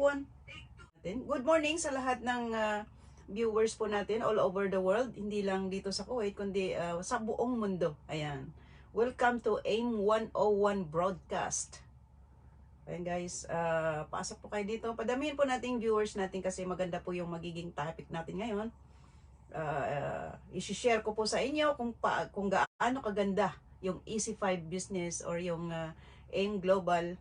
everyone. Good morning sa lahat ng viewers po natin all over the world. Hindi lang dito sa Kuwait, kundi sa buong mundo. Ayan. Welcome to AIM 101 broadcast. Ayan guys, pasok po kayo dito. Padamihin po natin viewers natin kasi maganda po yung magiging topic natin ngayon. I-share ko po sa inyo kung gaano kaganda yung EC5 business or yung AIM Global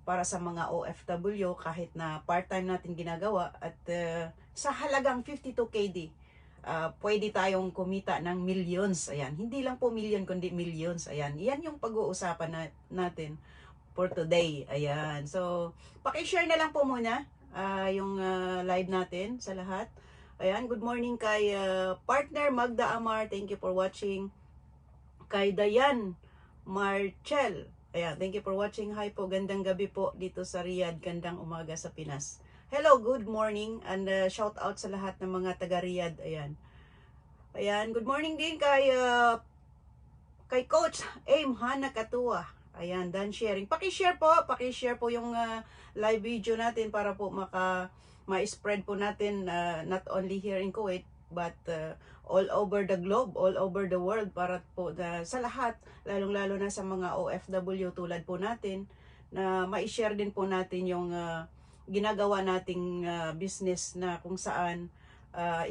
para sa mga OFW kahit na part-time natin ginagawa at sa halagang 52 KD pwede tayong kumita ng millions. Ayan, hindi lang po million kundi millions. Ayan, yan yung pag-uusapan natin for today. Ayan, so paki-share na lang po muna yung live natin sa lahat. Ayan, good morning kay partner Magda Amar, thank you for watching. Kay Dayan Marchel, ayan, thank you for watching. Hi po, gandang gabi po dito sa Riyadh, gandang umaga sa Pinas. Hello, good morning and shout out sa lahat ng mga taga Riyadh. Ayan. Ayan, good morning din kay Coach Aim Hana Katua. Ayan, done sharing. Paki-share po yung live video natin para po ma-spread po natin not only here in Kuwait but all over the globe, all over the world para po sa lahat, lalong-lalo na sa mga OFW tulad po natin na ma-share din po natin yung ginagawa nating business na kung saan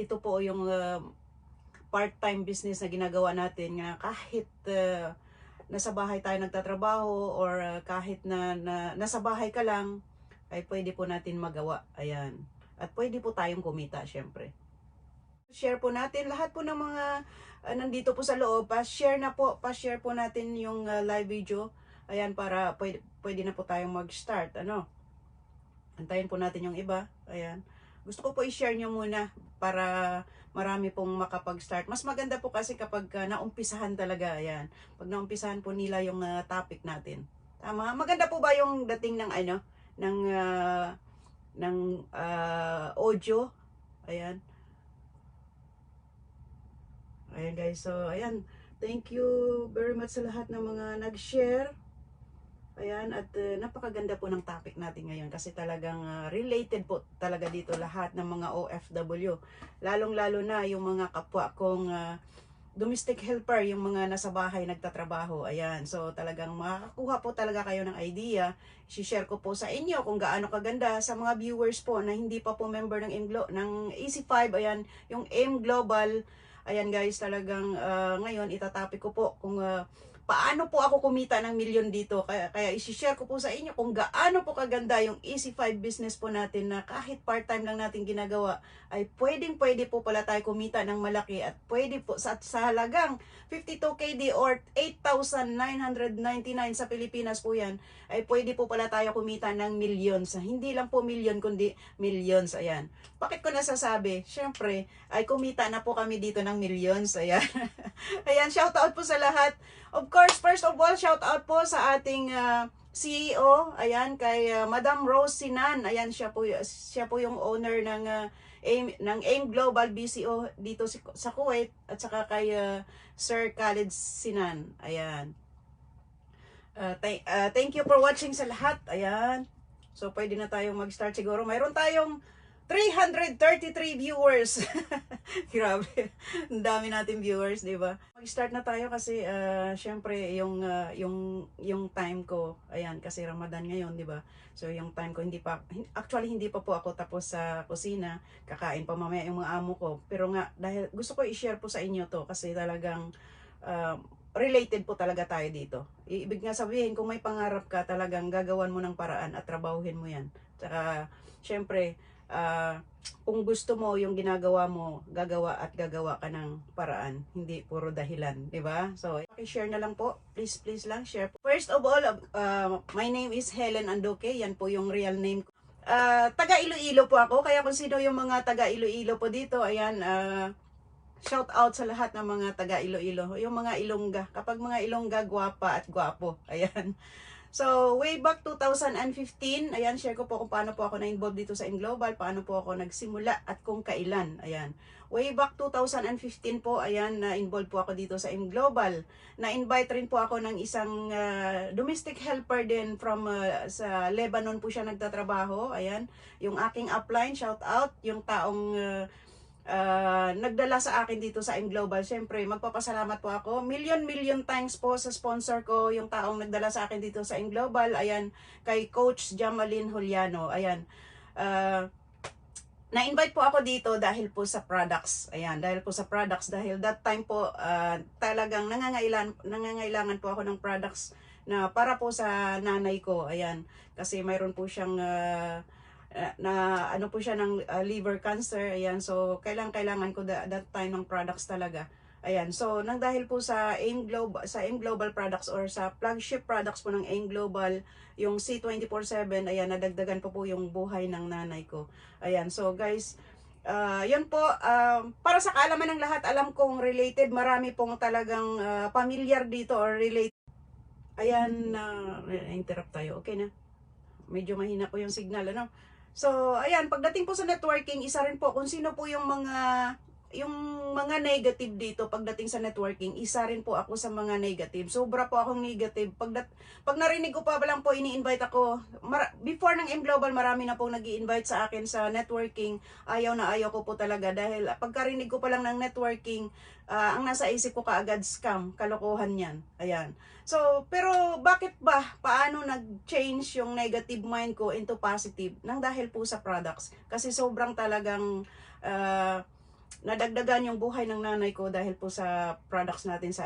ito po yung part-time business na ginagawa natin nga kahit nasa bahay tayo nagtatrabaho or kahit na nasa bahay ka lang ay pwede po natin magawa. Ayan. At pwede po tayong kumita syempre. Share po natin lahat po ng mga nandito po sa loob, pa-share po natin yung live video. Ayan, para pwede na po tayong mag-start. Antayin po natin yung iba. Ayan. Gusto ko po i-share nyo muna para marami pong makapag-start. Mas maganda po kasi kapag naumpisahan talaga. Ayan. Pag naumpisahan po nila yung topic natin. Tama? Maganda po ba yung dating ng audio? Ayan. Ayan guys, so ayan, thank you very much sa lahat ng mga nag-share. Ayan, at napakaganda po ng topic natin ngayon kasi talagang related po talaga dito lahat ng mga OFW. Lalong-lalo na yung mga kapwa kong domestic helper, yung mga nasa bahay nagtatrabaho. Ayan, so talagang makakakuha po talaga kayo ng idea. I-share ko po sa inyo kung gaano kaganda sa mga viewers po na hindi pa po member ng EC5. Ayan, yung AIM Global. Ayan guys, talagang ngayon itatapik ko po kung paano po ako kumita ng milyon dito. Kaya i-share ko po sa inyo kung gaano po kaganda yung EC5 business po natin na kahit part-time lang natin ginagawa ay pwede po pala tayo kumita ng malaki at pwede po sa halagang 52 KD or 8,999 sa Pilipinas po yan ay pwede po pala tayo kumita ng millions. Hindi lang po million kundi millions. Ayan. Bakit ko nasasabi? Syempre ay kumita na po kami dito ng millions. Ayan. Ayan, shout out po sa lahat. Of course, first of all, shout out po sa ating CEO, ayan, kay Madam Rose Sinan. Ayan, siya po yung owner ng AIM Global BCO dito sa Kuwait at saka kay Sir Khalid Sinan. Ayan. Thank you for watching sa lahat. Ayan. So, pwede na tayong mag-start siguro. Mayroon tayong 333 viewers. Grabe. Ang dami natin viewers, 'di ba? Mag-start na tayo kasi syempre yung time ko, ayan, kasi Ramadan ngayon, 'di ba? So yung time ko hindi pa po ako tapos sa kusina. Kakain pa mamaya yung mga amo ko. Pero nga dahil gusto ko i-share po sa inyo 'to kasi talagang related po talaga tayo dito. Ibig nga sabihin, kung may pangarap ka, talagang gagawan mo ng paraan at trabahuhin mo 'yan. Tsaka syempre kung gusto mo yung ginagawa mo, gagawa ka ng paraan, hindi puro dahilan, di ba? So, i-share na lang po, please lang share. First of all, my name is Helen Andoque, yan po yung real name ko. Taga Iloilo po ako, kaya kung sino yung mga taga Iloilo po dito, ayan, shout out sa lahat ng mga taga Iloilo, yung mga Ilongga. Kapag mga Ilongga, gwapa at gwapo, ayan. So, way back 2015, ayan, share ko po kung paano po ako na-involve dito sa InGlobal, paano po ako nagsimula at kung kailan, ayan. Way back 2015 po, ayan, na-involve po ako dito sa InGlobal. Na-invite rin po ako ng isang domestic helper din from sa Lebanon po siya nagtatrabaho, ayan. Yung aking upline, shout out, yung taong nagdala sa akin dito sa InGlobal. Siyempre, magpapasalamat po ako. Million thanks po sa sponsor ko, yung taong nagdala sa akin dito sa InGlobal. Ayan, kay Coach Jamalyn Juliano. Ayan. Na-invite po ako dito dahil po sa products. Ayan, dahil po sa products. Dahil that time po, talagang nangangailangan po ako ng products na para po sa nanay ko. Ayan, kasi mayroon po siyang na ano po siya ng liver cancer. Ayan, so kailangan ko that time ng products talaga. Ayan, so nang dahil po sa AIM Global products or sa flagship products po ng AIM Global, yung C24/7, ayan, nadagdagan po yung buhay ng nanay ko. Ayan, so guys, yun po, para sa kaalaman ng lahat, alam kong related, marami pong talagang familiar dito or related. Ayan, interrupt tayo, okay na? Medyo mahina po yung signal, ano? So, ayan, pagdating po sa networking, isa rin po kung sino po yung mga negative dito pagdating sa networking, isa rin po ako sa mga negative. Sobra po akong negative. Pag narinig ko pa lang po, ini-invite ako. Before ng M-Global, marami na po nag-i-invite sa akin sa networking. Ayaw na ayaw ko po talaga dahil pagkarinig ko pa lang ng networking, ang nasa isip ko kaagad scam, kalokohan yan. Ayan. So, pero bakit ba? Paano nag-change yung negative mind ko into positive? Nang dahil po sa products. Kasi sobrang talagang nadagdagan yung buhay ng nanay ko dahil po sa products natin sa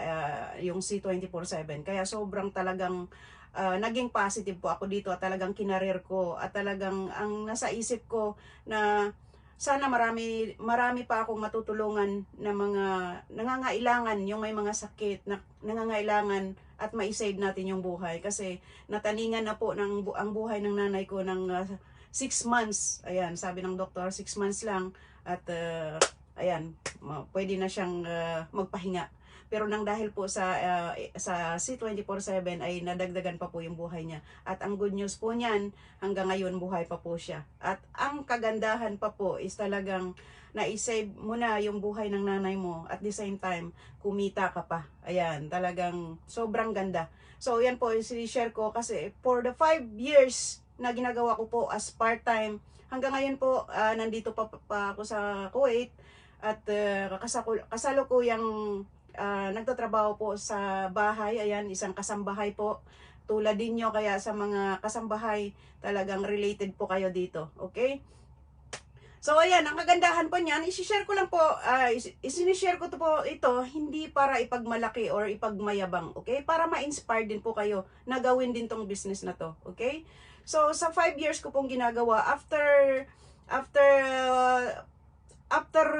yung C24/7. Kaya sobrang talagang naging positive po ako dito at talagang kinarir ko at talagang ang nasa isip ko na sana marami pa akong matutulungan na mga nangangailangan, yung may mga sakit na nangangailangan at ma-save natin yung buhay. Kasi nataningan na po ang buhay ng nanay ko ng 6 months. Ayan, sabi ng doktor, 6 months lang at ayan, pwede na siyang magpahinga. Pero nang dahil po sa C24/7 ay nadagdagan pa po yung buhay niya. At ang good news po niyan, hanggang ngayon buhay pa po siya. At ang kagandahan pa po is talagang na-save mo na yung buhay ng nanay mo. At the same time, kumita ka pa. Ayan, talagang sobrang ganda. So yan po, i-share ko kasi for the 5 years na ginagawa ko po as part-time, hanggang ngayon po, nandito pa ako sa Kuwait. At kasalukuyang nagtatrabaho po sa bahay. Ayan, isang kasambahay po. Tulad ninyo, kaya sa mga kasambahay, talagang related po kayo dito. Okay? So, ayan, ang kagandahan po niyan, isi-share ko lang po, isinishare ko to po ito, hindi para ipagmalaki or ipagmayabang, okay? Para ma-inspire din po kayo na gawin din tong business na to, okay? So, sa 5 years ko pong ginagawa, after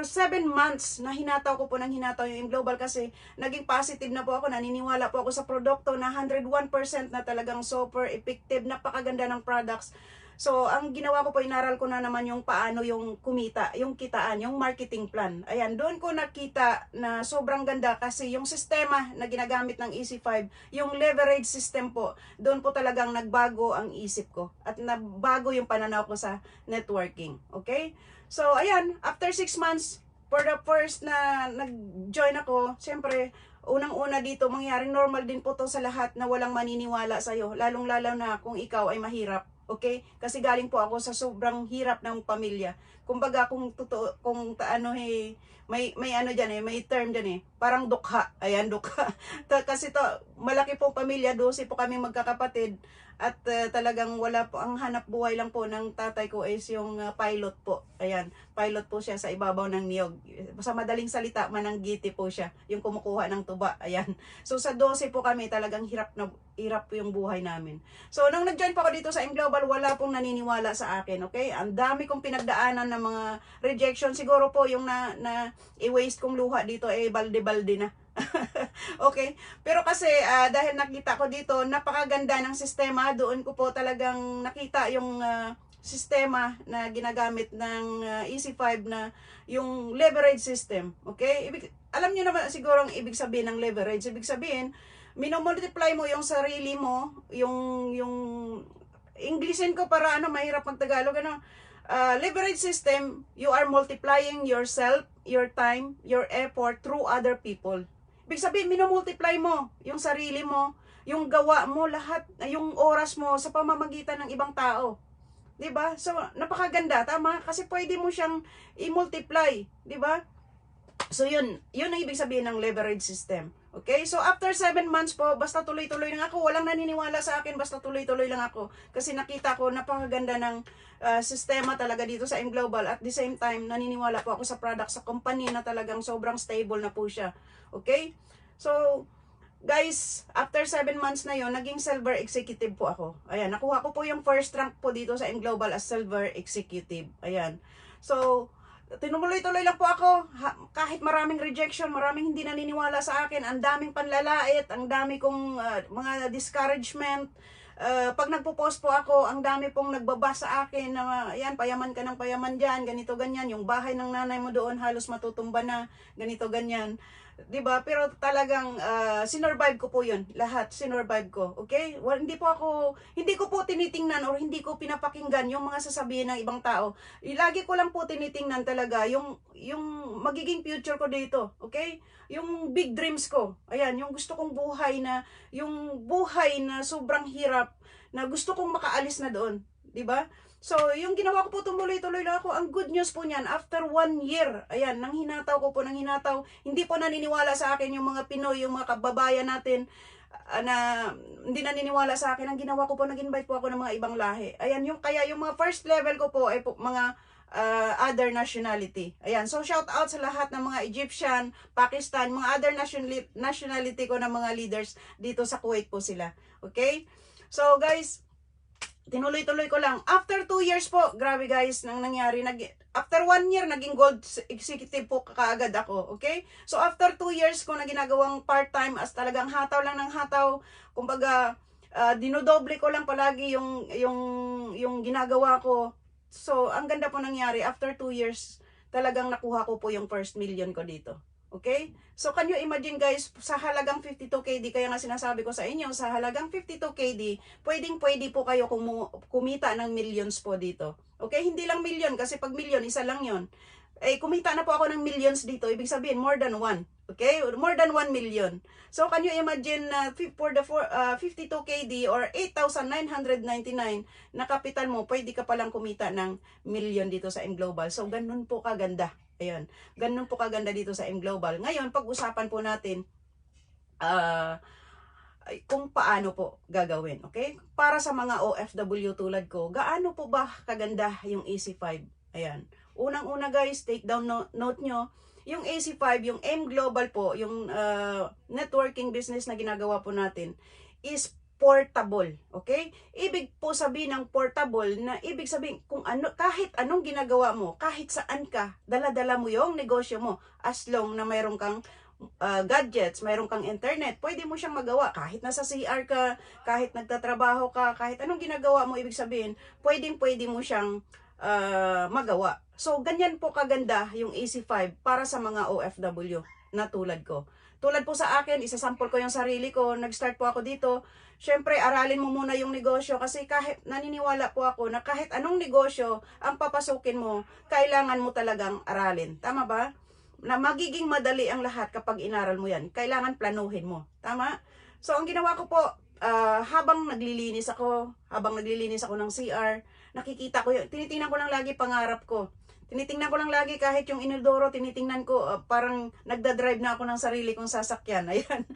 7 months na hinataw ko po ng hinataw yung global kasi naging positive na po ako, naniniwala po ako sa produkto na 101% na talagang super effective, napakaganda ng products. So, ang ginawa ko po, inaral ko na naman yung paano yung kumita, yung kitaan, yung marketing plan. Ayan, doon ko nakita na sobrang ganda kasi yung sistema na ginagamit ng EC5, yung leverage system po, doon po talagang nagbago ang isip ko at nagbago yung pananaw ko sa networking. Okay? So, ayan, after 6 months, for the first na nag-join ako, siyempre, unang-una dito, mangyaring normal din po to sa lahat na walang maniniwala sa'yo, lalong-lalo na kung ikaw ay mahirap. Okay? Kasi galing po ako sa sobrang hirap ng pamilya. Kumbaga, kung totoo, kung may ano diyan may term diyan parang dukha. Ayan, dukha. Kasi to, malaki po pamilya, 12 po kaming magkakapatid. At talagang wala po, ang hanap buhay lang po ng tatay ko is yung pilot po. Ayan, pilot po siya sa ibabaw ng niyog. Sa madaling salita, mananggiti po siya, yung kumukuha ng tuba. Ayan. So sa 12 po kami, talagang hirap po yung buhay namin. So nung nag-join po ako dito sa M-Global, wala pong naniniwala sa akin, okay? Ang dami kong pinagdaanan ng mga rejection. Siguro po yung na i-waste kong luha dito, balde-balde na. Okay, pero kasi dahil nakita ko dito, napakaganda ng sistema. Doon ko po talagang nakita yung sistema na ginagamit ng EC5 na yung leverage system. Okay, alam niyo naman siguro ang ibig sabihin ng leverage. Ibig sabihin, minomultiply mo yung sarili mo, yung Englishin ko para ano, mahirap pag Tagalog, ano, leverage system, you are multiplying yourself, your time, your effort through other people. Ibig sabihin, minomultiply mo yung sarili mo, yung gawa mo, lahat, yung oras mo sa pamamagitan ng ibang tao. 'Di ba? So, napakaganda, tama? Kasi pwede mo siyang i-multiply, 'di ba? So, yun ang ibig sabihin ng leverage system. Okay? So, after 7 months po, basta tuloy-tuloy lang ako. Walang naniniwala sa akin, basta tuloy-tuloy lang ako. Kasi nakita ko, napakaganda ng sistema talaga dito sa M Global. At the same time, naniniwala po ako sa product, sa company na talagang sobrang stable na po siya. Okay? So, guys, after 7 months na yon, naging silver executive po ako. Ayan, nakuha ko po yung first rank po dito sa M Global as silver executive. Ayan. So, tinumuloy-tuloy lang po ako, kahit maraming rejection, maraming hindi naniniwala sa akin, ang daming panlalait, ang dami kong mga discouragement. Pag nagpo-post po ako, ang dami pong nagbaba sa akin na yan, payaman ka ng payaman dyan, ganito ganyan, yung bahay ng nanay mo doon halos matutumba na, ganito ganyan. 'Di ba? Pero talagang sinorvive ko po 'yun. Lahat sinorvive ko. Okay? Well, hindi ko po tinitingnan or hindi ko pinapakinggan yung mga sasabihin ng ibang tao. Lagi ko lang po tinitingnan talaga yung magiging future ko dito. Okay? Yung big dreams ko. Ayan, yung gusto kong buhay na sobrang hirap na gusto kong makaalis na doon, 'di ba? So, yung ginawa ko po, tumuloy-tuloy lang ako. Ang good news po niyan, after 1 year, ayan, nang hinataw ko po, hindi po naniniwala sa akin yung mga Pinoy, yung mga kababayan natin, na hindi naniniwala sa akin. Ang ginawa ko po, nag-invite po ako ng mga ibang lahi. Ayan, kaya yung mga first level ko po ay po, mga other nationality. Ayan, so shout out sa lahat ng mga Egyptian, Pakistan, mga other nationality ko na mga leaders dito sa Kuwait po sila. Okay? So, guys, tinuloy-tuloy ko lang. After 2 years po, grabe guys, nang nangyari. After 1 year, naging gold executive po kaagad ako. Okay? So, after 2 years ko na ginagawang part-time as talagang hataw lang ng hataw. Kumbaga, dinodoble ko lang palagi yung ginagawa ko. So, ang ganda po nangyari. After 2 years, talagang nakuha ko po yung first million ko dito. Okay? So, can you imagine guys, sa halagang 52 KD, kaya nga sinasabi ko sa inyo, sa halagang 52 KD, pwedeng-pwede po kayo kumita ng millions po dito. Okay? Hindi lang million, kasi pag million, isa lang yon. Kumita na po ako ng millions dito. Ibig sabihin, more than 1. Okay? More than 1 million. So, can you imagine for the 52 KD or 8,999 na kapital mo, pwede ka palang kumita ng million dito sa M Global. So, ganun po kaganda. Ayun. Ganun po kaganda dito sa M Global. Ngayon, pag-usapan po natin kung paano po gagawin. Okay? Para sa mga OFW tulad ko, gaano po ba kaganda yung AC5? Ayan. Unang-una guys, take down note nyo. Yung AC5, yung M Global po, yung networking business na ginagawa po natin is portable. Okay? Ibig po sabihin ng portable na ibig sabihin kung ano, kahit anong ginagawa mo, kahit saan ka, dala-dala mo yung negosyo mo as long na mayroon kang gadgets, mayroon kang internet, pwede mo siyang magawa kahit nasa CR ka, kahit nagtatrabaho ka, kahit anong ginagawa mo, ibig sabihin, pwede mo siyang magawa. So, ganyan po kaganda yung AC5 para sa mga OFW na tulad ko. Tulad po sa akin, isasample ko yung sarili ko, nag-start po ako dito. Syempre, aralin mo muna yung negosyo kasi kahit naniniwala po ako na kahit anong negosyo ang papasukin mo, kailangan mo talagang aralin. Tama ba? Na magiging madali ang lahat kapag inaral mo yan. Kailangan planuhin mo. Tama? So, ang ginawa ko po, habang naglilinis ako ng CR, nakikita ko yun. Tinitingnan ko lang lagi pangarap ko. Tinitingnan ko lang lagi kahit yung inodoro, tinitingnan ko, parang nagdadrive na ako ng sarili kong sasakyan. Ayan.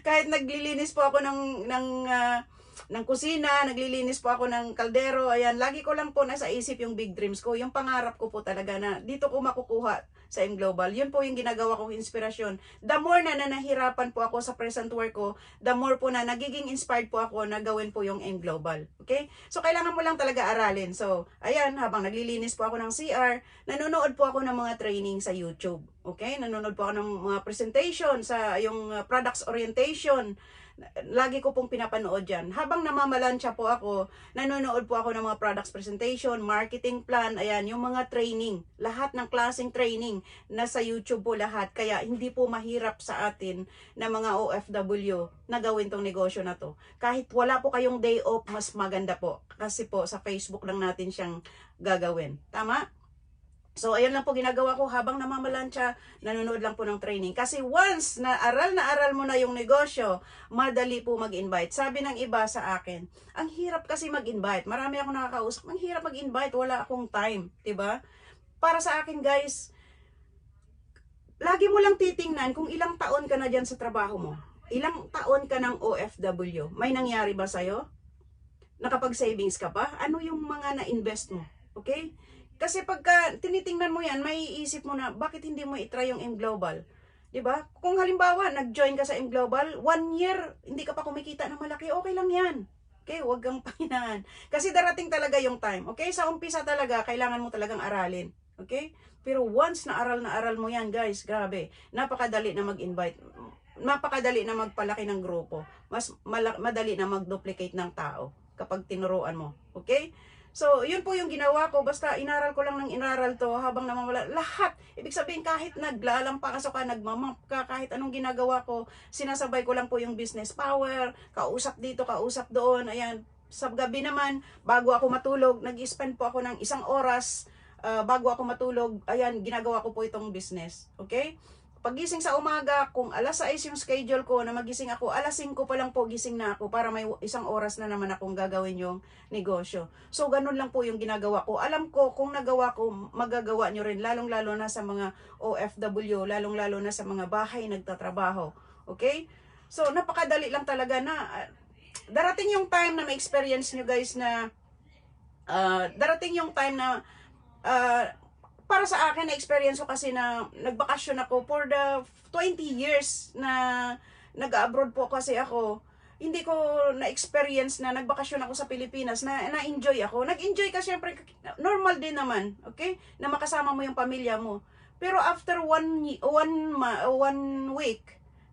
Kahit naglilinis po ako ng kusina, naglilinis po ako ng kaldero, ayan, lagi ko lang po nasa isip yung big dreams ko, yung pangarap ko po talaga na dito ko makukuha sa M Global. Yun po yung ginagawa kong inspirasyon. The more na nahihirapan po ako sa present work ko, the more po na nagiging inspired po ako na gawin po yung M Global. Okay? So, kailangan mo lang talaga aralin. So, ayan, habang naglilinis po ako ng CR, nanonood po ako ng mga training sa YouTube. Okay? Nanonood po ako ng mga presentation sa yung products orientation. Lagi ko pong pinapanood yan. Habang namamalansya po ako, nanonood po ako ng mga products presentation, marketing plan, ayan, yung mga training. Lahat ng klaseng training nasa YouTube po lahat. Kaya hindi po mahirap sa atin na mga OFW na gawin tong negosyo na to. Kahit wala po kayong day off, mas maganda po. Kasi po sa Facebook lang natin siyang gagawin. Tama? So, ayan lang po ginagawa ko habang namamalansya, nanonood lang po ng training. Kasi once na aral mo na yung negosyo, madali po mag-invite. Sabi ng iba sa akin, ang hirap kasi mag-invite. Marami akong nakakausap, ang hirap mag-invite, wala akong time. 'Di ba? Para sa akin guys, lagi mo lang titingnan kung ilang taon ka na dyan sa trabaho mo. Ilang taon ka ng OFW. May nangyari ba sa'yo? Nakapag-savings ka pa? Ano yung mga na-invest mo? Okay? Kasi pagka tinitingnan mo yan, may isip mo na, bakit hindi mo i-try yung M Global? 'Di ba? Kung halimbawa, nag-join ka sa M Global, 1 year, hindi ka pa kumikita ng malaki, okay lang yan. Okay, huwag kang pahinaan. Kasi darating talaga yung time. Okay, sa umpisa talaga, kailangan mo talagang aralin. Okay? Pero once na aral mo yan, guys, grabe. Napakadali na mag-invite. Napakadali na magpalaki ng grupo. Mas madali na mag-duplicate ng tao kapag tinuruan mo. Okay? So, yun po yung ginawa ko. Basta inaral ko lang ng inaral to habang namamala. Lahat. Ibig sabihin, kahit naglalampas ka, nagmamap ka, kahit anong ginagawa ko, sinasabay ko lang po yung business power, kausap dito, kausap doon. Ayan. Sa gabi naman, bago ako matulog, nag-spend po ako ng 1 oras bago ako matulog. Ayan, ginagawa ko po itong business. Okay? Pagising sa umaga, kung alas 6 yung schedule ko na magising ako, alas 5 pa lang po gising na ako para may 1 oras na naman akong gagawin yung negosyo. So, ganun lang po yung ginagawa ko. Alam ko, kung nagawa ko, magagawa nyo rin, lalong-lalo na sa mga OFW, lalong-lalo na sa mga bahay nagtatrabaho. Okay? So, napakadali lang talaga na, darating yung time na ma-experience nyo guys na, darating yung time na, para sa akin, na-experience ko kasi na nagbakasyon ako for the 20 years na nag-abroad po kasi ako. Hindi ko na-experience na nagbakasyon ako sa Pilipinas, na-enjoy ako. Nag-enjoy ka syempre, normal din naman, okay? Na makasama mo yung pamilya mo. Pero after one week,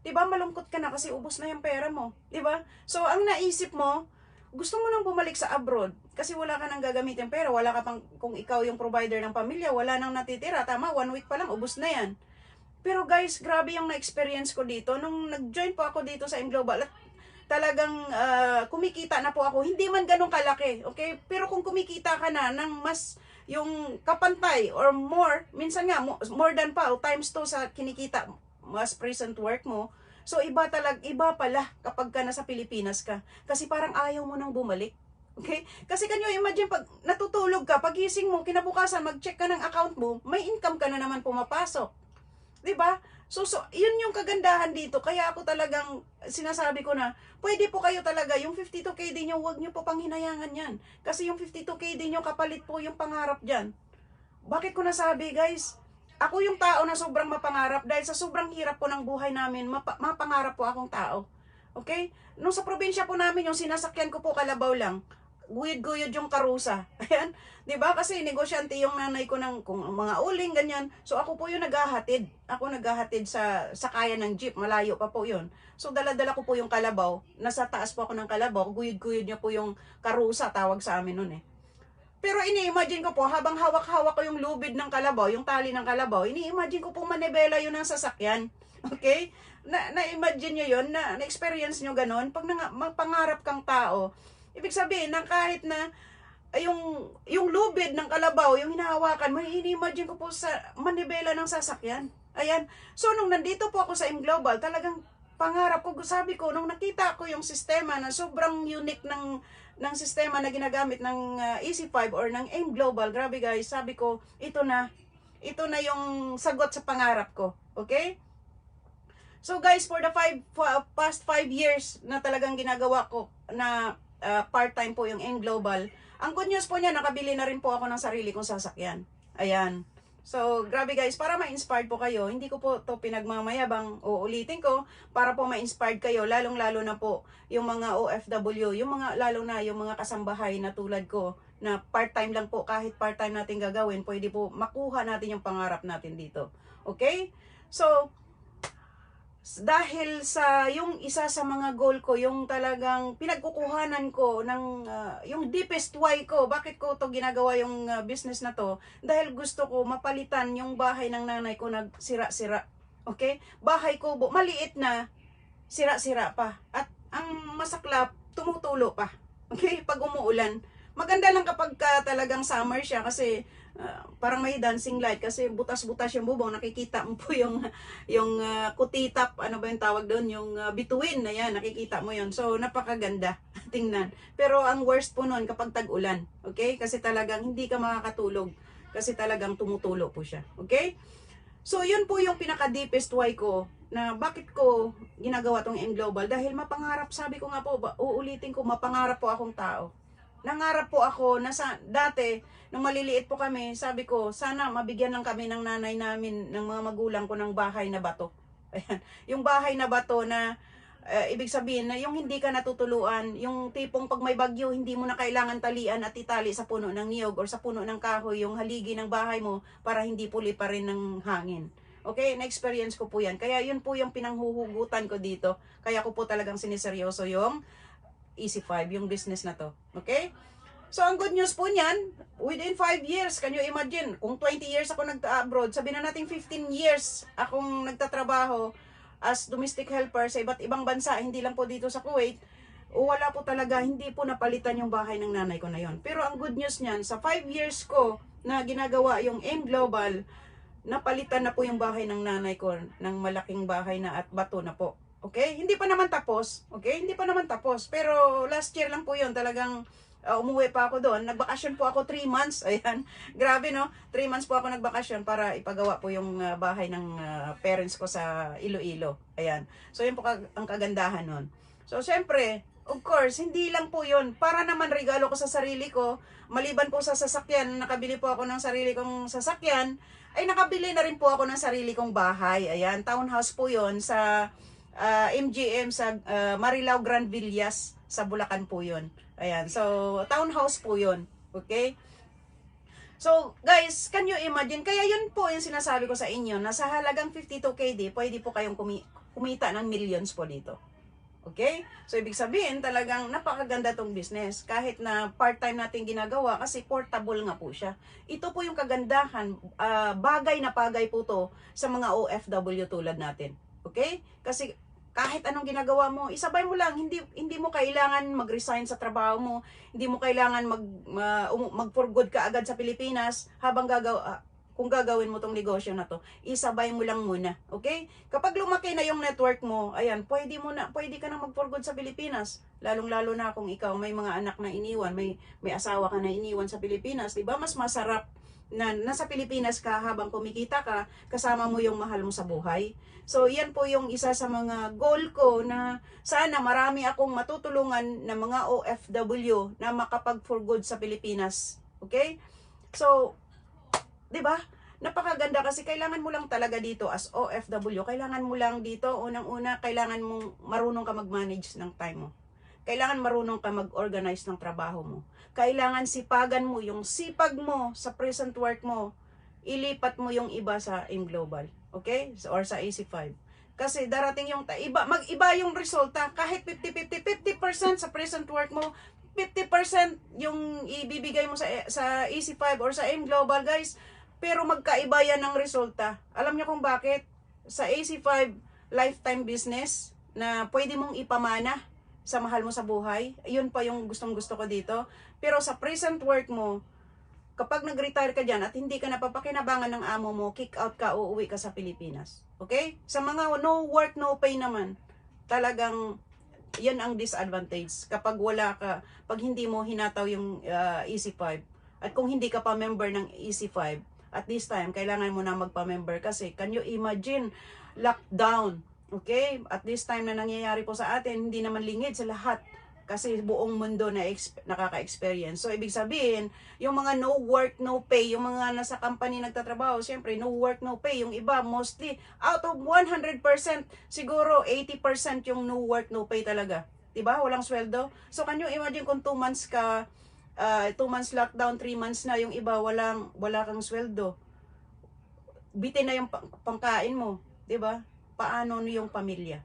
'di ba malungkot ka na kasi ubos na yung pera mo, 'di ba? So ang naisip mo, gusto mo nang bumalik sa abroad kasi wala ka nang gagamitin pera, wala ka pang, kung ikaw yung provider ng pamilya, wala nang natitira, tama, 1 week pa lang, ubos na yan. Pero guys, grabe yung na-experience ko dito, nung nag-join po ako dito sa M Global, at talagang kumikita na po ako, hindi man ganun kalaki, okay? Pero kung kumikita ka na ng mas, yung kapantay or more, minsan nga, more than pa, times 2 sa kinikita, mas present work mo, so iba pala kapag ka nasa Pilipinas ka. Kasi parang ayaw mo nang bumalik. Okay? Kasi kanyo imagine pag natutulog ka, pagising mo, kinabukasan, mag-check ka ng account mo, may income ka na naman pumapasok. 'Di ba? So, yun yung kagandahan dito. Kaya ako talagang sinasabi ko na, pwede po kayo talaga, yung 52K din nyo, huwag nyo po panghinayangan yan. Kasi yung 52K din nyo, kapalit po yung pangarap dyan. Bakit ko nasabi guys? Ako yung tao na sobrang mapangarap dahil sa sobrang hirap po ng buhay namin, mapangarap po akong tao. Okay? Nung sa probinsya po namin, yung sinasakyan ko po kalabaw lang, guyod-guyod yung karusa. Ayan. 'Di ba? Kasi negosyante yung nanay ko ng kung mga uling ganyan. So ako po yung naghahatid. Ako naghahatid sa sakayan ng jeep, malayo pa po 'yon. So dala-dala ko po yung kalabaw, nasa taas po ako ng kalabaw, guyod-guyod niya po yung karusa, tawag sa amin noon eh. Pero ini-imagine ko po, habang hawak-hawak ko yung lubid ng kalabaw, yung tali ng kalabaw, ini-imagine ko po manibela yun ng sasakyan. Okay? Na-imagine nyo yun, na-experience nyo ganun. Pag pangarap kang tao, ibig sabihin na kahit na yung lubid ng kalabaw, yung hinahawakan mo, ini-imagine ko po sa manibela ng sasakyan. Ayan. So, nung nandito po ako sa M Global, talagang pangarap ko, sabi ko, nung nakita ko yung sistema na sobrang unique ng sistema na ginagamit ng EC5 or ng AIM Global, grabe guys, sabi ko, ito na yung sagot sa pangarap ko. Okay? So guys, for the past 5 years na talagang ginagawa ko na part-time po yung AIM Global, ang good news po niya, nakabili na rin po ako ng sarili kong sasakyan. Ayan. So, grabe guys, para ma-inspired po kayo, hindi ko po to pinagmamayabang, uulitin ko, para po ma-inspired kayo, lalong-lalo na po yung mga OFW, yung mga, lalo na yung mga kasambahay na tulad ko, na part-time lang po, kahit part-time natin gagawin, pwede po makuha natin yung pangarap natin dito. Okay? So, dahil sa yung isa sa mga goal ko, yung talagang pinagkukuhanan ko ng yung deepest why ko, bakit ko to ginagawa yung business na to, dahil gusto ko mapalitan yung bahay ng nanay ko nagsira-sira. Okay? Bahay ko maliit na, sira-sira pa. At ang masaklap, tumutulo pa. Okay? Pag umuulan. Maganda lang kapag talagang summer siya kasi parang may dancing light kasi butas-butas yung bubong, nakikita mo po yung kutitap, ano ba yung tawag doon, yung bituin na yan, nakikita mo yon. So napakaganda tingnan. Pero ang worst po noon kapag tag-ulan, okay? Kasi talagang hindi ka makakatulog kasi talagang tumutulo po siya, okay? So yun po yung pinaka deepest why ko na bakit ko ginagawa tong M Global, dahil mapangarap, sabi ko nga po, uulitin ko, mapangarap po akong tao. Nangarap po ako na dati, nung maliliit po kami, sabi ko, sana mabigyan lang kami ng nanay namin, ng mga magulang ko ng bahay na bato. Ayan. Yung bahay na bato na, ibig sabihin na yung hindi ka natutuluan, yung tipong pag may bagyo, hindi mo na kailangan talian at itali sa puno ng niyog or sa puno ng kahoy, yung haligi ng bahay mo para hindi puli pa rin ng hangin. Okay, na-experience ko po yan. Kaya yun po yung pinanghuhugutan ko dito. Kaya ko po talagang siniseryoso yung Easy5, yung business na to. Okay? So, ang good news po niyan, within 5 years, can you imagine, kung 20 years ako nag-abroad, sabihin na natin 15 years akong nagtatrabaho as domestic helper sa iba't ibang bansa, hindi lang po dito sa Kuwait, wala po talaga, hindi po napalitan yung bahay ng nanay ko na yon. Pero ang good news niyan, sa 5 years ko na ginagawa yung M Global, napalitan na po yung bahay ng nanay ko ng malaking bahay na at bato na po. Okay? Hindi pa naman tapos. Okay? Hindi pa naman tapos. Pero last year lang po yun. Talagang umuwi pa ako doon. Nagbakasyon po ako 3 months. Ayan. Grabe, no? 3 months po ako nagbakasyon para ipagawa po yung bahay ng parents ko sa Iloilo. Ayan. So, yun po ang kagandahan nun. So, syempre, of course, hindi lang po yun. Para naman regalo ko sa sarili ko, maliban po sa sasakyan, nakabili po ako ng sarili kong sasakyan, ay nakabili na rin po ako ng sarili kong bahay. Ayan, townhouse po yun sa MGM sa Marilao Grand Villas sa Bulacan po yun. Ayan, so townhouse po yun. Okay? So guys, can you imagine? Kaya yun po yung sinasabi ko sa inyo na sa halagang 52KD, pwede po kayong kumita ng millions po dito. Okay? So ibig sabihin talagang napakaganda tong business kahit na part-time natin ginagawa kasi portable nga po siya. Ito po yung kagandahan, bagay na bagay po to sa mga OFW tulad natin. Okay? Kasi kahit anong ginagawa mo, isabay mo lang, hindi mo kailangan mag-resign sa trabaho mo, hindi mo kailangan mag-for good ka agad sa Pilipinas habang kung gagawin mo tong negosyo na to, isabay mo lang muna, okay? Kapag lumaki na yung network mo, ayan, pwede ka na mag-for good sa Pilipinas, lalong-lalo na kung ikaw may mga anak na iniwan, may asawa ka na iniwan sa Pilipinas, 'di ba? Mas masarap na nasa Pilipinas ka habang kumikita ka, kasama mo yung mahal mo sa buhay. So, yan po yung isa sa mga goal ko na sana marami akong matutulungan na mga OFW na makapag-for good sa Pilipinas. Okay? So, 'di ba? Napakaganda kasi kailangan mo lang talaga dito as OFW. Kailangan mo lang dito, unang-una, kailangan mong marunong ka mag-manage ng time mo. Kailangan marunong ka mag-organize ng trabaho mo. Kailangan sipagan mo yung sipag mo sa present work mo. Ilipat mo yung iba sa M Global. Okay? Or sa AC5. Kasi darating yung mag-iba yung resulta. Kahit 50% sa present work mo, 50% yung ibibigay mo sa AC5 or sa M Global, guys. Pero magkaiba yan ng resulta. Alam niyo kung bakit? Sa AC5 lifetime business na pwede mong ipamana sa mahal mo sa buhay. Yun pa yung gustong-gusto ko dito. Pero sa present work mo, kapag nag-retire ka dyan at hindi ka napapakinabangan ng amo mo, kick out ka, uuwi ka sa Pilipinas. Okay? Sa mga no work, no pay naman, talagang yan ang disadvantage. Kapag wala ka, pag hindi mo hinataw yung EC5, at kung hindi ka pa member ng EC5, at this time, kailangan mo na magpa-member kasi can you imagine, lockdown. Okay? At this time na nangyayari po sa atin, hindi naman lingid sa lahat kasi buong mundo na nakaka-experience. So, ibig sabihin, yung mga no work, no pay, yung mga nasa company nagtatrabaho, syempre, no work, no pay. Yung iba, mostly, out of 100%, siguro 80% yung no work, no pay talaga. Diba? Walang sweldo. So, can you imagine kung 2 months ka, 2 months lockdown, 3 months na, yung iba, wala kang sweldo. Bitin na yung pangkain mo. Diba? paano yung pamilya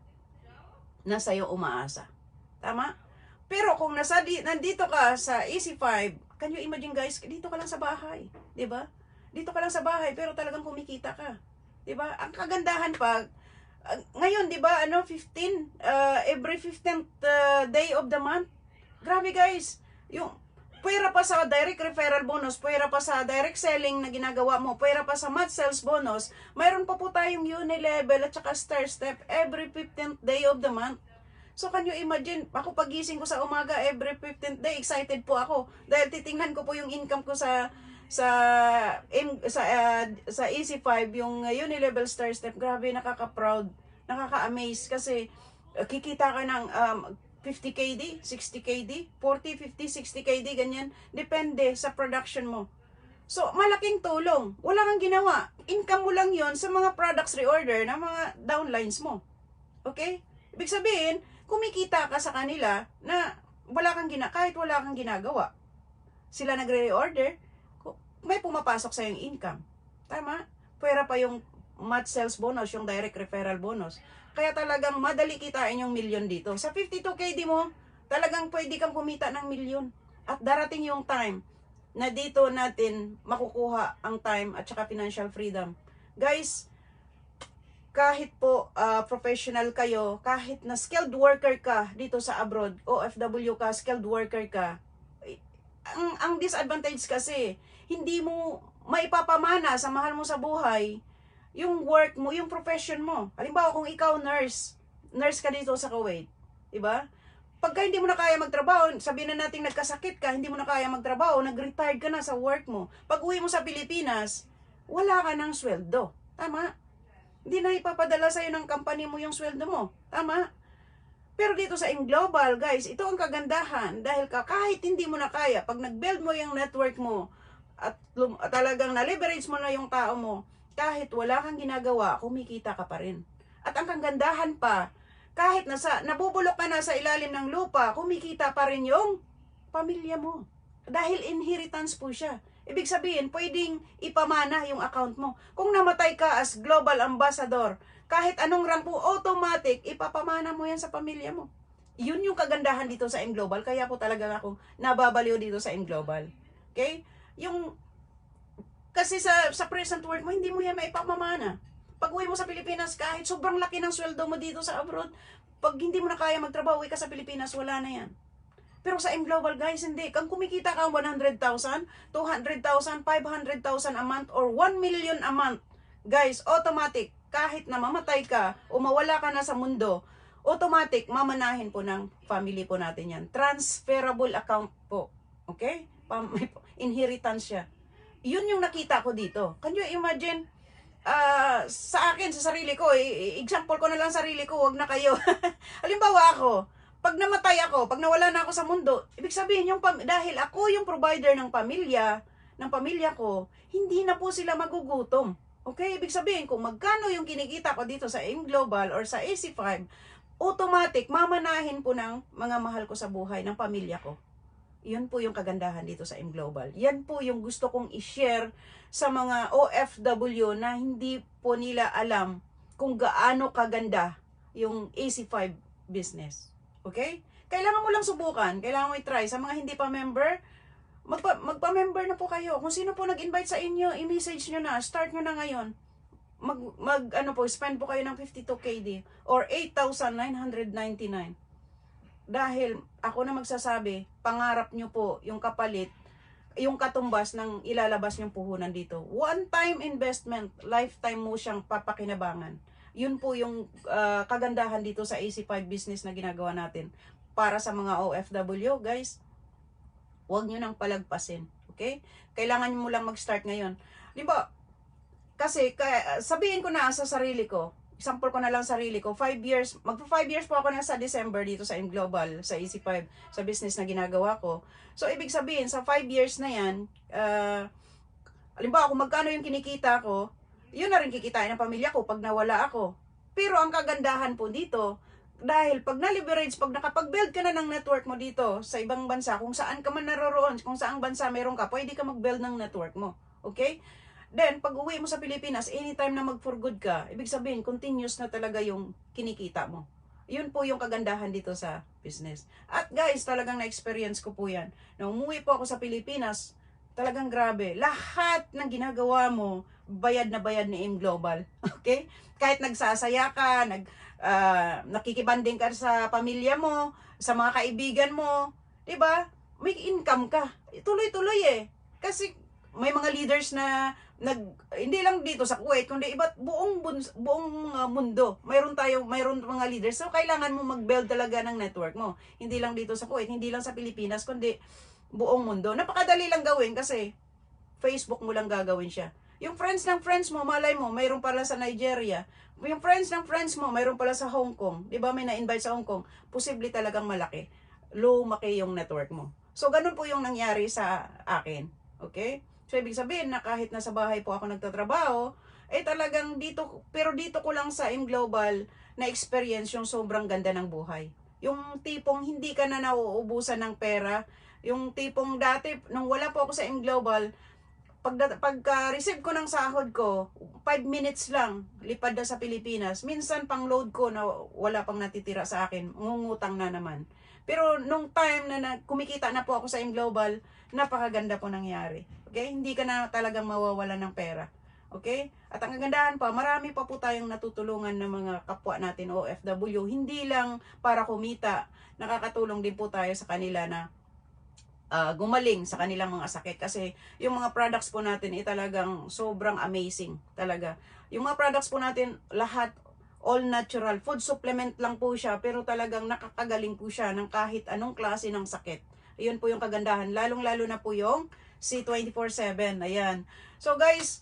na sa'yo umaasa. Tama? Pero kung nandito ka sa EC5, can you imagine guys, dito ka lang sa bahay, 'di ba? Dito ka lang sa bahay pero talagang kumikita ka. 'Di ba? Ang kagandahan pa ngayon, 'di ba, 15 every 15th day of the month. Grabe guys. Yung pwera pa sa direct referral bonus, pwera pa sa direct selling na ginagawa mo, pwera pa sa month sales bonus, mayroon pa po tayong uni-level at saka star step every 15th day of the month. So can you imagine, ako pagising ko sa umaga every 15th day, excited po ako dahil titingnan ko po yung income ko sa EC5, yung uni-level star step. Grabe, nakaka-proud, nakaka-amaze kasi kikita ka ng 50 KD, 60 KD, 40, 50, 60 KD, ganyan. Depende sa production mo. So, malaking tulong. Wala kang ginawa. Income mo lang yon sa mga products reorder na mga downlines mo. Okay? Ibig sabihin, kumikita ka sa kanila na kahit wala kang ginagawa. Sila nagre-reorder, may pumapasok sa yung income. Tama? Pwera pa yung month sales bonus, yung direct referral bonus. Kaya talagang madali kitain yung milyon dito. Sa 52 KD mo, talagang pwede kang kumita ng milyon. At darating yung time na dito natin makukuha ang time at saka financial freedom. Guys, kahit po professional kayo, kahit na skilled worker ka dito sa abroad, OFW ka, skilled worker ka, ang disadvantage kasi, hindi mo maipapamana sa mahal mo sa buhay yung work mo, yung profession mo. Halimbawa, kung ikaw nurse ka dito sa Kuwait, diba? Pagka hindi mo na kaya magtrabaho, sabihin na natin nagkasakit ka, hindi mo na kaya magtrabaho, nag-retired ka na sa work mo. Pag uwi mo sa Pilipinas, wala ka ng sweldo. Tama? Hindi na ipapadala sa'yo ng company mo yung sweldo mo. Tama? Pero dito sa Global, guys, ito ang kagandahan. Dahil kahit hindi mo na kaya, pag nag-build mo yung network mo, at talagang na-leverage mo na yung tao mo, kahit wala kang ginagawa, kumikita ka pa rin. At ang kagandahan pa, kahit nabubulok ka na sa ilalim ng lupa, kumikita pa rin yung pamilya mo. Dahil inheritance po siya. Ibig sabihin, pwedeng ipamana yung account mo. Kung namatay ka as global ambassador, kahit anong rank po, automatic, ipapamana mo yan sa pamilya mo. Yun yung kagandahan dito sa Global. Kaya po talaga akong nababaliw dito sa Global. Okay? Kasi sa present work mo, hindi mo yan maipamamana. Pag uwi mo sa Pilipinas, kahit sobrang laki ng sweldo mo dito sa abroad, pag hindi mo na kaya magtrabaho, uwi ka sa Pilipinas, wala na yan. Pero sa Global, guys, hindi. Kung kumikita ka 100,000, 200,000, 500,000 a month, or 1 million a month, guys, automatic, kahit na mamatay ka o mawala ka na sa mundo, automatic, mamanahin po ng family po natin yan. Transferable account po. Okay? Inheritance siya. Yun yung nakita ko dito. Can you imagine? Sa akin, sa sarili ko, example ko na lang sarili ko, wag na kayo. Halimbawa ako, pag namatay ako, pag nawala na ako sa mundo, ibig sabihin, dahil ako yung provider ng pamilya ko, hindi na po sila magugutom. Okay? Ibig sabihin, kung magkano yung kinikita ko dito sa Global or sa EC5, automatic, mamanahin po ng mga mahal ko sa buhay, ng pamilya ko. Yun po yung kagandahan dito sa Global. Yan po yung gusto kong i-share sa mga OFW na hindi po nila alam kung gaano kaganda yung EC5 business. Okay? Kailangan mo lang subukan. Kailangan mo i-try. Sa mga hindi pa member, magpa-member na po kayo. Kung sino po nag-invite sa inyo, i-message nyo na. Start nyo na ngayon. Spend po kayo ng 52 KD or 8,999. Dahil ako na magsasabi, pangarap nyo po yung kapalit, yung katumbas ng ilalabas nyong puhunan dito. One-time investment, lifetime mo siyang papakinabangan. Yun po yung kagandahan dito sa EC5 business na ginagawa natin. Para sa mga OFW, guys, huwag nyo nang palagpasin. Okay? Kailangan mo lang mag-start ngayon. Di ba? Kasi, sabihin ko na sa sarili ko, example ko na lang sarili ko, 5 years, magpa 5 years po ako na sa December dito sa Global, sa EC5, sa business na ginagawa ko. So, ibig sabihin, sa 5 years na yan, halimbawa, kung magkano yung kinikita ko, yun na rin kikitain ng pamilya ko pag nawala ako. Pero ang kagandahan po dito, dahil pag na-leverage, pag nakapag-build ka na ng network mo dito sa ibang bansa, kung saan ka man naroroon, kung saang bansa meron ka, pwede ka mag-build ng network mo. Okay? Then, pag uwi mo sa Pilipinas, anytime na mag-for good ka, ibig sabihin, continuous na talaga yung kinikita mo. Yun po yung kagandahan dito sa business. At guys, talagang na-experience ko po yan. Nung umuwi po ako sa Pilipinas, talagang grabe. Lahat ng ginagawa mo, bayad na bayad ni M Global. Okay? Kahit nagsasaya ka, nakikibanding ka sa pamilya mo, sa mga kaibigan mo, 'di ba? May income ka. Tuloy-tuloy Kasi may mga leaders na hindi lang dito sa Kuwait kundi iba't buong mundo. Mayroon mga leaders. So kailangan mo mag-build talaga ng network mo. Hindi lang dito sa Kuwait, hindi lang sa Pilipinas kundi buong mundo. Napakadali lang gawin kasi Facebook mo lang gagawin siya. Yung friends ng friends mo, malay mo, mayroon pala sa Nigeria. Yung friends ng friends mo, mayroon pala sa Hong Kong. 'Di ba may na-invite sa Hong Kong? Posible talagang malaki. Lumaki yung network mo. So ganun po yung nangyari sa akin. Okay? So, ibig sabihin na kahit nasa bahay po ako nagtatrabaho, talagang dito, pero dito ko lang sa M Global na experience yung sobrang ganda ng buhay. Yung tipong hindi ka na nauubusan ng pera, yung tipong dati, nung wala po ako sa M Global, pagka-receive ko ng sahod ko, 5 minutes lang, lipad na sa Pilipinas. Minsan pang load ko na wala pang natitira sa akin, ngungutang na naman. Pero nung time na kumikita na po ako sa M Global, napakaganda po nangyari. Okay? Hindi ka na talagang mawawalan ng pera. Okay? At ang kagandahan pa, marami pa po tayong natutulungan ng mga kapwa natin OFW. Hindi lang para kumita, nakakatulong din po tayo sa kanila na gumaling sa kanilang mga sakit. Kasi yung mga products po natin talagang sobrang amazing talaga. Yung mga products po natin, lahat all natural. Food supplement lang po siya, pero talagang nakakagaling po siya ng kahit anong klase ng sakit. Ayun po yung kagandahan. Lalong-lalo na po yung C24/7. Ayan. So guys,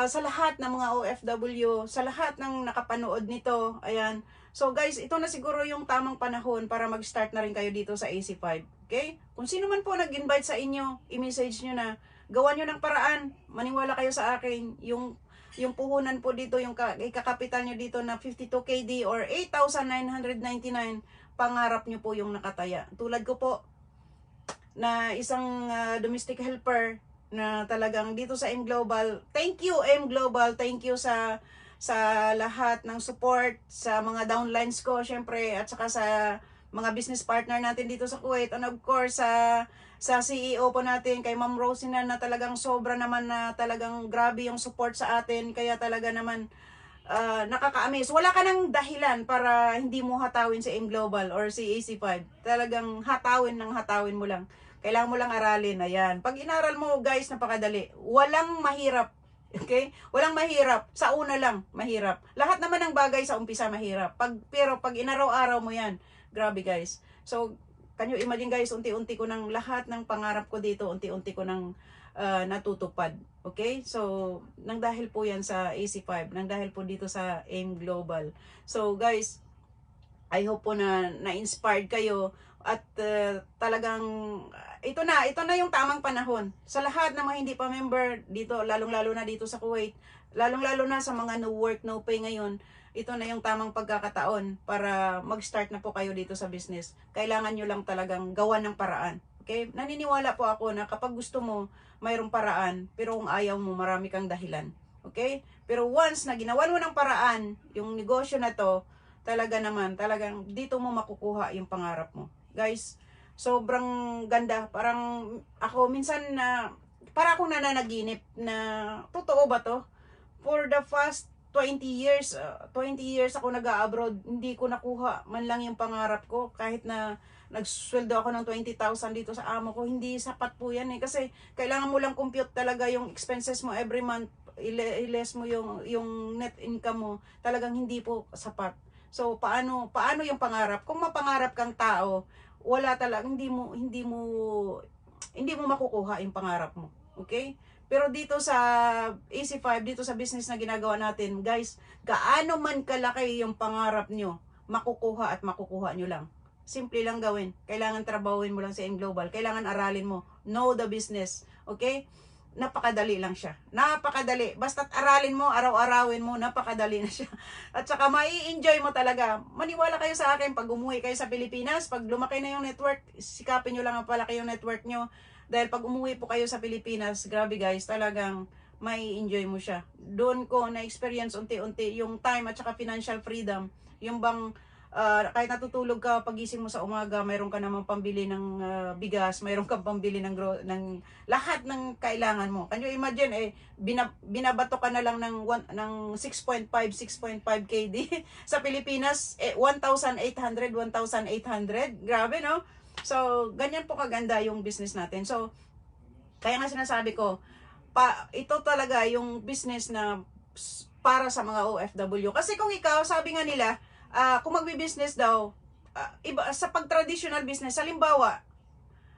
sa lahat ng mga OFW, sa lahat ng nakapanood nito, ayan. So guys, ito na siguro yung tamang panahon para mag-start na rin kayo dito sa AC5. Okay? Kung sino man po nag-invite sa inyo, i-message nyo na, gawan nyo ng paraan, maniwala kayo sa akin, yung puhunan po dito, yung ikakapital nyo dito na 52 KD or 8,999, pangarap nyo po yung nakataya. Tulad ko po, na isang domestic helper na talagang dito sa M Global. Thank you M Global, thank you sa lahat ng support, sa mga downlines ko syempre, at saka sa mga business partner natin dito sa Kuwait, and of course sa CEO po natin, kay Ma'am Rosina, na talagang sobra naman, na talagang grabe yung support sa atin, kaya talaga naman nakaka-amaze. Wala ka ng dahilan para hindi mo hatawin si M Global or si AC5. Talagang hatawin mo lang. Kailangan mo lang aralin. Ayan. Pag inaral mo, guys, napakadali. Walang mahirap. Okay? Walang mahirap. Sa una lang, mahirap. Lahat naman ng bagay sa umpisa mahirap. Pero pag inaraw-araw mo yan, grabe guys. So, can you imagine guys, unti-unti ko ng lahat ng pangarap ko dito, unti-unti ko ng natutupad. Okay? So, nang dahil po yan sa AC5, nang dahil po dito sa AIM Global. So, guys, I hope po na na-inspired kayo at talagang ito na yung tamang panahon. Sa lahat ng mga hindi pa member dito, lalong-lalo na dito sa Kuwait, lalong-lalo na sa mga no work, no pay ngayon, ito na yung tamang pagkakataon para mag-start na po kayo dito sa business. Kailangan nyo lang talagang gawan ng paraan. Okay? Naniniwala po ako na kapag gusto mo, mayroong paraan, pero kung ayaw mo, marami kang dahilan. Okay? Pero once na ginawan mo ng paraan, yung negosyo na to, talagang dito mo makukuha yung pangarap mo. Guys, sobrang ganda. Parang ako minsan para akong nananaginip na totoo ba to? For the past 20 years ako nag-abroad, hindi ko nakuha man lang yung pangarap ko. Kahit na nagsweldo ako ng 20,000 dito sa amo ko, hindi sapat po yan kasi kailangan mo lang compute talaga yung expenses mo every month, i-less mo yung net income mo, talagang hindi po sapat. So paano yung pangarap? Kung mapangarap kang tao, wala talaga, hindi mo makukuha yung pangarap mo. Okay? Pero dito sa AC5, dito sa business na ginagawa natin, guys, gaano man kalaki yung pangarap nyo, makukuha nyo lang. Simple lang gawin. Kailangan trabahuin mo lang sa M Global. Kailangan aralin mo. Know the business. Okay? Napakadali lang siya. Napakadali. Basta't aralin mo, araw-arawin mo, napakadali na siya. At saka mai-enjoy mo talaga. Maniwala kayo sa akin, pag umuwi kayo sa Pilipinas, pag lumaki na yung network, sikapin nyo lang ang palaki yung network nyo. Dahil pag umuwi po kayo sa Pilipinas, grabe guys, talagang may enjoy mo siya. Doon ko na-experience unti-unti yung time at saka financial freedom. Yung bang kahit natutulog ka, pagising mo sa umaga, mayroon ka namang pambili ng bigas, mayroon kang pambili ng lahat ng kailangan mo. Can you imagine, binabato ka na lang ng 6.5 KD sa Pilipinas, 1,800. Grabe, no? So, ganyan po kaganda yung business natin. So, kaya nga sinasabi ko, ito talaga yung business na para sa mga OFW. Kasi kung ikaw, sabi nga nila, kung magbi-business daw, iba, sa pag-traditional business, halimbawa,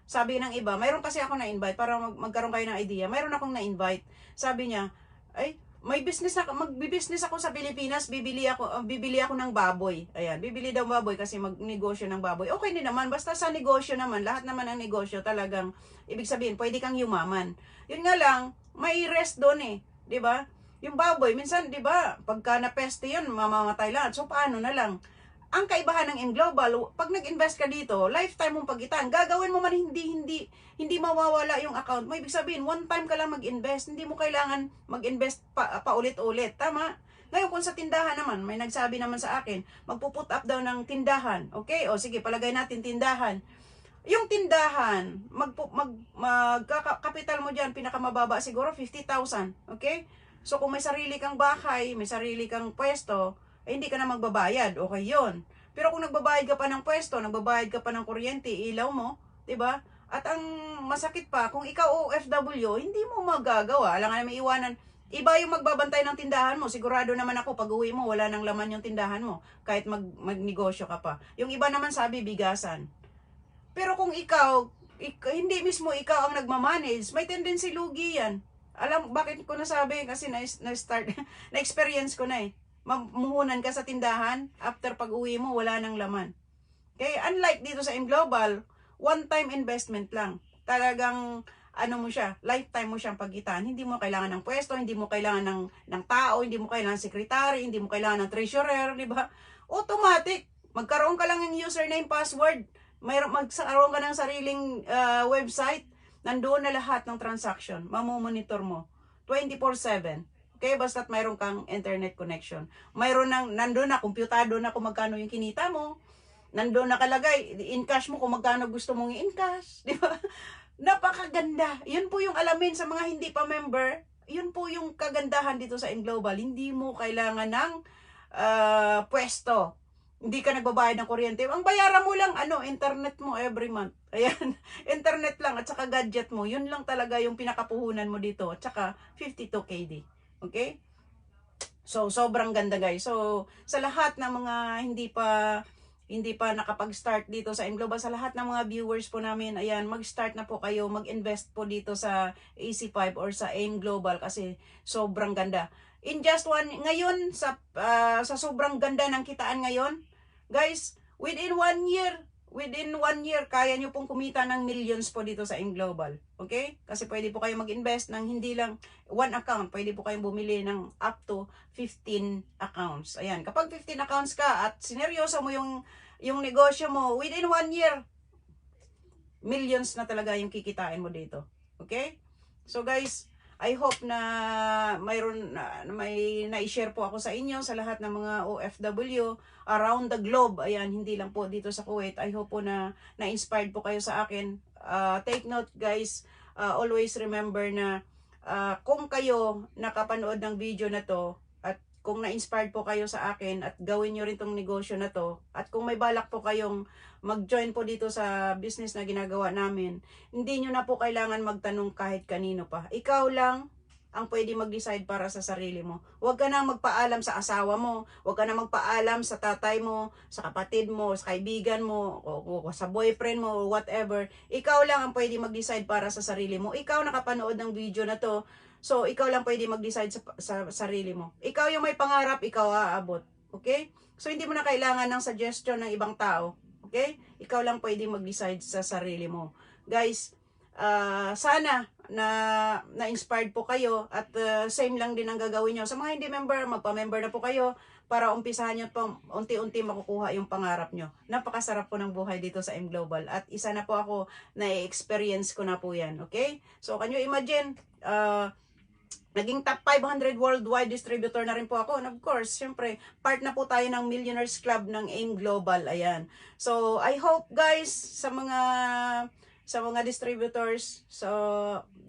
sabi ng iba, mayroon kasi ako na-invite para magkaroon kayo ng idea. Mayroon akong na-invite. Sabi niya, ay, may business na magbi-business ako sa Pilipinas, bibili ako ng baboy. Ayan, bibili daw baboy kasi magnegosyo ng baboy. Okay din naman, basta sa negosyo naman, lahat naman ng negosyo talagang ibig sabihin, pwede kang yumaman. Yun nga lang, may rest doon 'di ba? Yung baboy, minsan 'di ba, pagka napeste 'yun, mamamatay lahat. So paano na lang? Ang kaibahan ng M-Global, pag nag-invest ka dito, lifetime mong pagitan. Gagawin mo man hindi mawawala yung account mo. Ibig sabihin, one time ka lang mag-invest. Hindi mo kailangan mag-invest paulit-ulit. Tama? Ngayon, kung sa tindahan naman, may nagsabi naman sa akin, magpuput up daw ng tindahan. Okay? O sige, palagay natin tindahan. Yung tindahan, magkakapital mo dyan, pinakamababa siguro, 50,000. Okay? So, kung may sarili kang bahay, may sarili kang pwesto, hindi ka na magbabayad, okay yun. Pero kung nagbabayad ka pa ng pwesto, nagbabayad ka pa ng kuryente, ilaw mo, 'di ba? At ang masakit pa, kung ikaw OFW, hindi mo magagawa. Alam nga may iwanan. Iba yung magbabantay ng tindahan mo. Sigurado naman ako, pag uwi mo, wala nang laman yung tindahan mo. Kahit magnegosyo ka pa. Yung iba naman sabi, bigasan. Pero kung ikaw, hindi mismo ikaw ang nagmamanage, may tendency lugi yan. Alam, bakit ko nasabi? Kasi na-start, na-experience ko na mamuhunan ka sa tindahan, after pag-uwi mo, wala nang laman. Okay? Unlike dito sa M-Global, one-time investment lang. Talagang, mo siya, lifetime mo siyang pagitan. Hindi mo kailangan ng pwesto, hindi mo kailangan ng tao, hindi mo kailangan ng secretary, hindi mo kailangan ng treasurer, di ba? Automatic. Magkaroon ka lang ng username, password. Magkaroon ka ng sariling website. Nandoon na lahat ng transaction. Mamomonitor mo. 24/7. Okay, basta't mayroon kang internet connection. Nandoon na, komputado na kung magkano yung kinita mo. Nandoon nakalagay, in cash mo kung magkano gusto mong i-in cash. Di ba? Napakaganda. Yun po yung alamin sa mga hindi pa member. Yun po yung kagandahan dito sa M-Global. Hindi mo kailangan ng pwesto. Hindi ka nagbabayad ng kuryente. Ang bayaran mo lang, internet mo every month. Ayan, internet lang at saka gadget mo. Yun lang talaga yung pinakapuhunan mo dito. At saka 52 KD. Okay? So, sobrang ganda guys. So, sa lahat ng mga hindi pa nakapag-start dito sa M-Global, sa lahat ng mga viewers po namin, ayan, mag-start na po kayo, mag-invest po dito sa AC5 or sa M-Global kasi sobrang ganda. In just ngayon, sa sobrang ganda ng kitaan ngayon, guys, within 1 year, kaya nyo pong kumita ng millions po dito sa M-Global. Okay? Kasi pwede po kayo mag-invest ng hindi lang one account. Pwede po kayong bumili ng up to 15 accounts. Ayan. Kapag 15 accounts ka at sineryoso mo yung negosyo mo, within 1 year, millions na talaga yung kikitain mo dito. Okay? So guys, I hope na may na-share po ako sa inyo, sa lahat ng mga OFW around the globe. Ayan, hindi lang po dito sa Kuwait. I hope po na na-inspired po kayo sa akin. Take note guys, always remember na kung kayo nakapanood ng video na to, at kung na-inspired po kayo sa akin at gawin nyo rin tong negosyo na to, at kung may balak po kayong mag-join po dito sa business na ginagawa namin, hindi nyo na po kailangan magtanong kahit kanino pa. Ikaw lang ang pwede mag-decide para sa sarili mo. Huwag ka nang magpaalam sa asawa mo, huwag ka nang magpaalam sa tatay mo, sa kapatid mo, sa kaibigan mo, o sa boyfriend mo, or whatever. Ikaw lang ang pwede mag-decide para sa sarili mo. Ikaw nakapanood ng video na to, so ikaw lang pwede mag-decide sa sarili mo. Ikaw yung may pangarap, ikaw aabot. Okay? So hindi mo na kailangan ng suggestion ng ibang tao. Okay? Ikaw lang pwede mag-decide sa sarili mo. Guys, sana na-inspired po kayo at same lang din ang gagawin nyo. Sa mga hindi member, magpa-member na po kayo para umpisahan nyo po unti-unti makukuha yung pangarap nyo. Napakasarap po ng buhay dito sa M-Global at isa na po ako na-experience ko na po yan. Okay? So, can you imagine, Naging top 500 worldwide distributor na rin po ako. And of course, syempre, part na po tayo ng Millionaires Club ng AIM Global. Ayan. So, I hope guys, sa mga distributors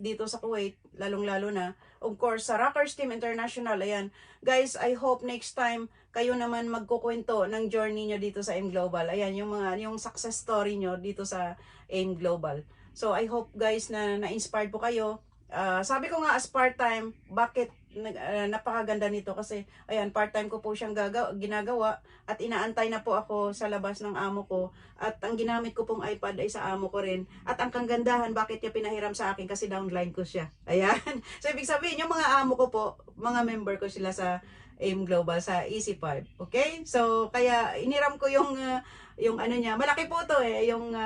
dito sa Kuwait, lalong-lalo na, of course, sa Rockers Team International, ayan. Guys, I hope next time, kayo naman magkukwento ng journey nyo dito sa AIM Global. Ayan, yung success story nyo dito sa AIM Global. So, I hope guys na-inspired po kayo. Sabi ko nga as part-time, bakit napakaganda nito kasi ayan, part-time ko po siyang ginagawa at inaantay na po ako sa labas ng amo ko at ang ginamit ko pong iPad ay sa amo ko rin at ang kagandahan bakit niya pinahiram sa akin kasi downline ko siya. Ayan. So ibig sabihin yung mga amo ko po, mga member ko sila sa AIM Global sa EC5. Okay? So kaya iniram ko yung ano niya, malaki po to yung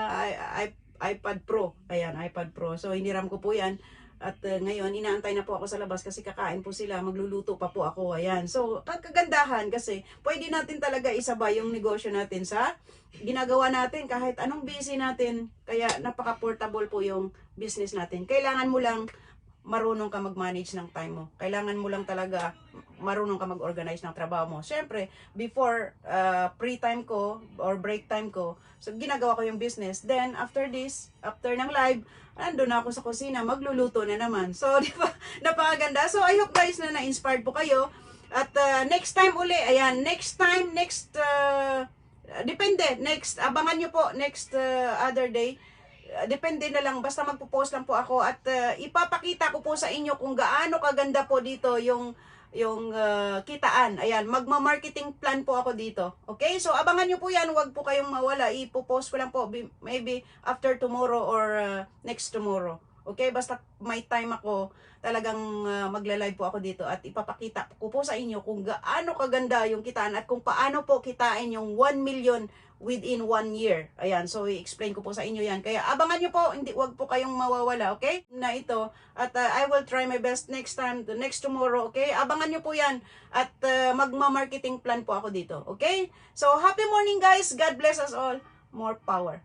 iPad Pro. Ayan, iPad Pro. So iniram ko po 'yan. At ngayon, inaantay na po ako sa labas kasi kakain po sila, magluluto pa po ako, ayan. So, kagandahan kasi pwede natin talaga isabay yung negosyo natin sa ginagawa natin kahit anong busy natin. Kaya napaka-portable po yung business natin. Kailangan mo lang marunong ka mag-manage ng time mo. Kailangan mo lang talaga marunong ka mag-organize ng trabaho mo. Siyempre, before free time ko or break time ko, so ginagawa ko yung business. Then, after this, after ng live, ando na ako sa kusina, magluluto na naman. So, di ba? Napakaganda. So, I hope guys na na-inspired po kayo. At next time uli, ayan, depende, abangan nyo po, next other day. Depende na lang, basta magpo-post lang po ako at ipapakita ko po sa inyo kung gaano kaganda po dito yung kitaan. Ayan, magma-marketing plan po ako dito. Okay? So, abangan nyo po yan. Huwag po kayong mawala. Ipo-post ko lang po. Maybe after tomorrow or next tomorrow. Okay? Basta may time ako, talagang magla-live po ako dito at ipapakita ko po sa inyo kung gaano kaganda yung kitaan at kung paano po kitain yung 1 million within 1 year. Ayan, so i-explain ko po sa inyo yan. Kaya abangan nyo po, wag po kayong mawawala, okay? Na ito, at I will try my best next time, next tomorrow, okay? Abangan nyo po yan at magma-marketing plan po ako dito, okay? So, happy morning guys! God bless us all. More power.